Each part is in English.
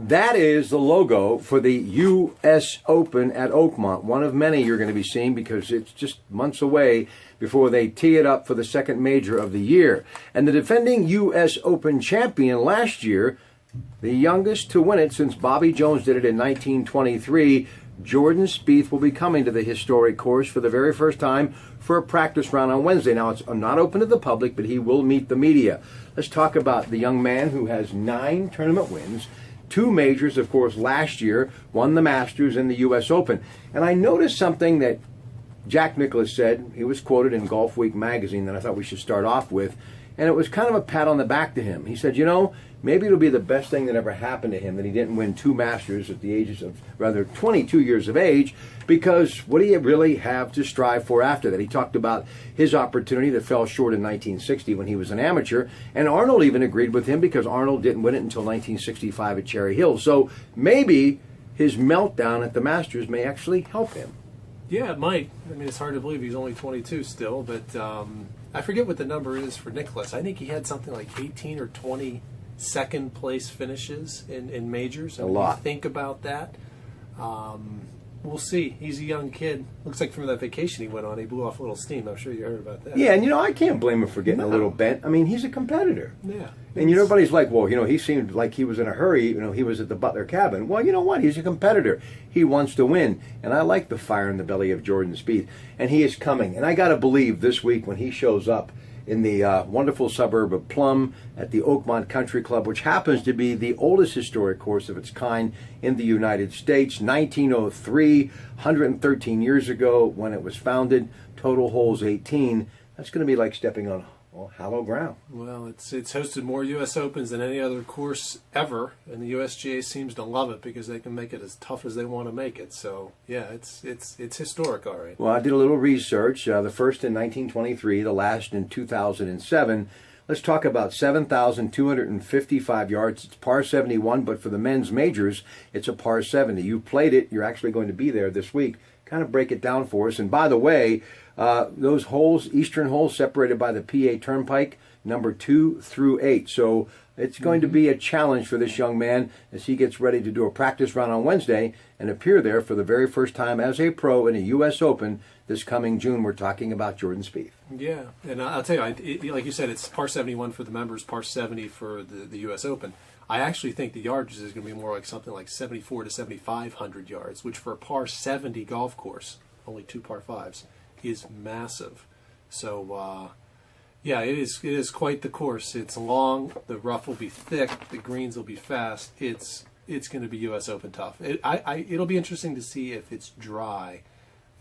That is the logo for the U.S. Open at Oakmont. One of many you're going to be seeing because it's just months away before they tee it up for the second major of the year. And the defending U.S. Open champion last year, the youngest to win it since Bobby Jones did it in 1923, Jordan Spieth will be coming to the historic course for the very first time for a practice round on Wednesday. Now, it's not open to the public, but he will meet the media. Let's talk about the young man who has 9 tournament wins, 2 majors, of course, last year, won the Masters and the U.S. Open. And I noticed something that Jack Nicklaus said. He was quoted in Golf Week magazine that I thought we should start off with. And it was kind of a pat on the back to him. He said, you know, maybe it'll be the best thing that ever happened to him that he didn't win 2 Masters at the ages of, rather, 22 years of age, because what do you really have to strive for after that? He talked about his opportunity that fell short in 1960 when he was an amateur, and Arnold even agreed with him because Arnold didn't win it until 1965 at Cherry Hill. So maybe his meltdown at the Masters may actually help him. Yeah, it might. I mean, it's hard to believe he's only 22 still, but I forget what the number is for Nicklaus. I think he had something like 18 or 20 second place finishes in majors. A lot. Think about that. We'll see. He's a young kid. Looks like from that vacation he went on, he blew off a little steam. I'm sure you heard about that. Yeah, and you know, I can't blame him for getting a little bent. I mean, he's a competitor. Yeah. And you know, everybody's like, well, you know, he seemed like he was in a hurry. You know, he was at the Butler cabin. Well, you know what? He's a competitor. He wants to win. And I like the fire in the belly of Jordan Spieth. And he is coming. And I got to believe this week when he shows up in the wonderful suburb of Plum at the Oakmont Country Club, which happens to be the oldest historic course of its kind in the United States. 1903, 113 years ago when it was founded, total holes 18. That's going to be like stepping on hallowed ground. Well, it's hosted more U.S. Opens than any other course ever, and the USGA seems to love it because they can make it as tough as they want to make it. So, yeah, it's historic, all right. Well, I did a little research. The first in 1923, the last in 2007. Let's talk about 7,255 yards. It's par 71, but for the men's majors, it's a par 70. You played it. You're actually going to be there this week. Kind of break it down for us. And by the way, those holes, eastern holes, separated by the PA Turnpike, number 2 through 8. So it's going to be a challenge for this young man as he gets ready to do a practice round on Wednesday and appear there for the very first time as a pro in a U.S. Open this coming June. We're talking about Jordan Spieth. Yeah, and I'll tell you, like you said, it's par 71 for the members, par 70 for the U.S. Open. I actually think the yardage is going to be more like something like 74 to 7,500 yards, which for a par 70 golf course, only 2 par 5s, is massive. So, yeah, it is quite the course. It's long, the rough will be thick, the greens will be fast. It's going to be U.S. Open tough. It'll be interesting to see if it's dry,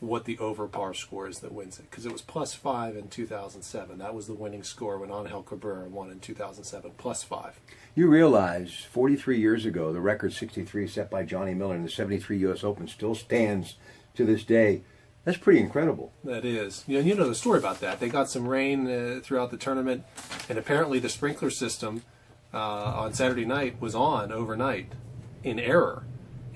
what the over par score is that wins it, because it was +5 in 2007. That was the winning score when Angel Cabrera won in 2007, +5. You realize 43 years ago, the record 63 set by Johnny Miller in the 73 U.S. Open still stands to this day. That's pretty incredible. That is. You know the story about that. They got some rain throughout the tournament, and apparently the sprinkler system on Saturday night was on overnight in error.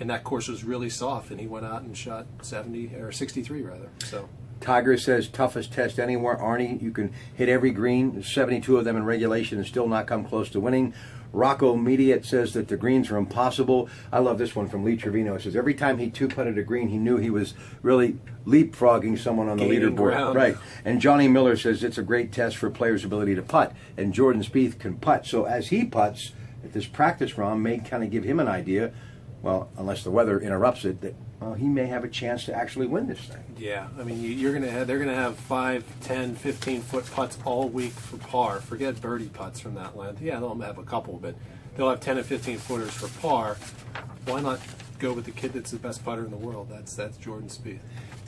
And that course was really soft, and he went out and shot 70 or 63 rather. So Tiger says toughest test anywhere. Arnie, you can hit every green, 72 of them in regulation, and still not come close to winning. Rocco Mediat says that the greens are impossible. I love this one from Lee Trevino. It says every time he two-putted a green, he knew he was really leapfrogging someone on the Gaining leaderboard. ground. Right. And Johnny Miller says it's a great test for a player's ability to putt. And Jordan Spieth can putt. So as he putts at this practice round, may kind of give him an idea. Well, unless the weather interrupts it, that he may have a chance to actually win this thing. yeah, I mean they're gonna have 5, 10, 15-foot putts all week for par. Forget birdie putts from that length. Yeah, they'll have a couple, but they'll have 10 and 15 footers for par. Why not go with the kid that's the best putter in the world? That's Jordan Spieth.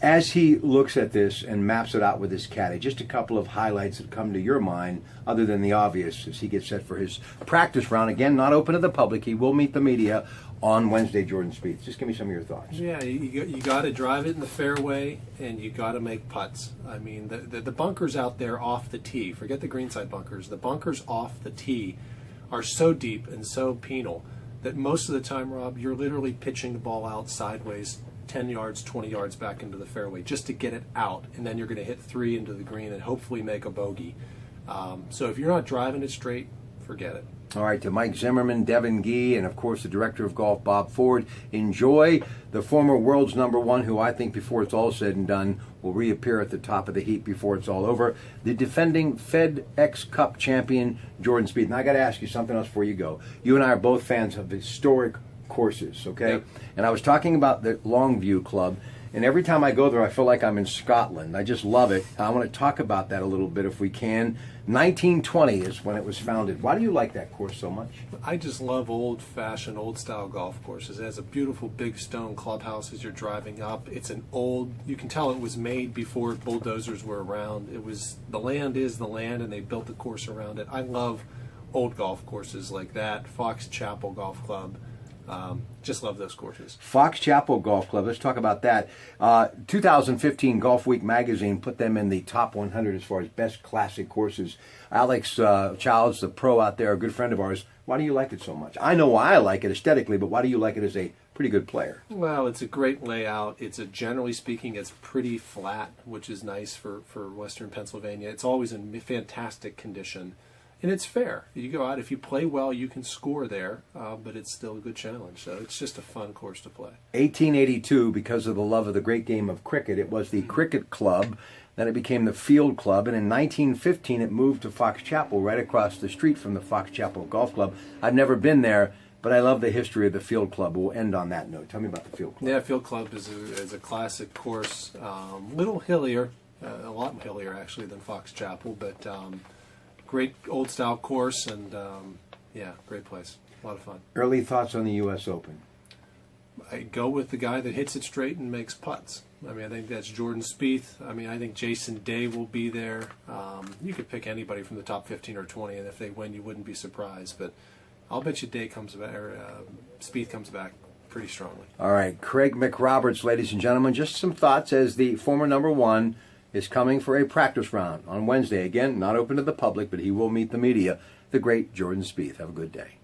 As he looks at this and maps it out with his caddy, just a couple of highlights that come to your mind, other than the obvious, as he gets set for his practice round. Again, not open to the public. He will meet the media on Wednesday, Jordan Spieth. Just give me some of your thoughts. Yeah, you got to drive it in the fairway, and you got to make putts. I mean, the bunkers out there off the tee, forget the greenside bunkers, the bunkers off the tee are so deep and so penal that most of the time, Rob, you're literally pitching the ball out sideways 10 yards, 20 yards back into the fairway just to get it out, and then you're going to hit 3 into the green and hopefully make a bogey. So if you're not driving it straight, forget it. All right, to Mike Zimmerman, Devin Gee, and of course the director of golf, Bob Ford, enjoy. The former world's #1, who I think before it's all said and done will reappear at the top of the heap before it's all over, the defending FedEx Cup champion, Jordan Spieth. And I got to ask you something else before you go. You and I are both fans of historic courses, okay? Yep. And I was talking about the Longview Club, and every time I go there, I feel like I'm in Scotland. I just love it. I want to talk about that a little bit if we can. 1920 is when it was founded. Why do you like that course so much? I just love old-fashioned, old-style golf courses. It has a beautiful big stone clubhouse as you're driving up. It's an old, you can tell it was made before bulldozers were around. It was, the land is the land, and they built the course around it. I love old golf courses like that. Fox Chapel Golf Club. Just love those courses. Fox Chapel Golf Club, let's talk about that. 2015 Golf Week magazine put them in the top 100 as far as best classic courses. Alex Childs, the pro out there, a good friend of ours. Why do you like it so much? I know why I like it aesthetically, but why do you like it as a pretty good player? Well, it's a great layout. It's generally speaking, it's pretty flat, which is nice for Western Pennsylvania. It's always in fantastic condition. And it's fair. You go out, if you play well, you can score there, but it's still a good challenge. So it's just a fun course to play. 1882, because of the love of the great game of cricket, it was the Cricket Club. Then it became the Field Club. And in 1915, it moved to Fox Chapel, right across the street from the Fox Chapel Golf Club. I've never been there, but I love the history of the Field Club. We'll end on that note. Tell me about the Field Club. Yeah, Field Club is a classic course. Little hillier, a lot hillier actually than Fox Chapel, but great old style course, and yeah, great place. A lot of fun. Early thoughts on the U.S. Open? I go with the guy that hits it straight and makes putts. I mean, I think that's Jordan Spieth. I mean, I think Jason Day will be there. You could pick anybody from the top 15 or 20, and if they win, you wouldn't be surprised. But I'll bet you Day comes back, or Spieth comes back pretty strongly. All right, Craig McRoberts, ladies and gentlemen, just some thoughts as the former #1 is coming for a practice round on Wednesday. Again, not open to the public, but he will meet the media. The great Jordan Spieth. Have a good day.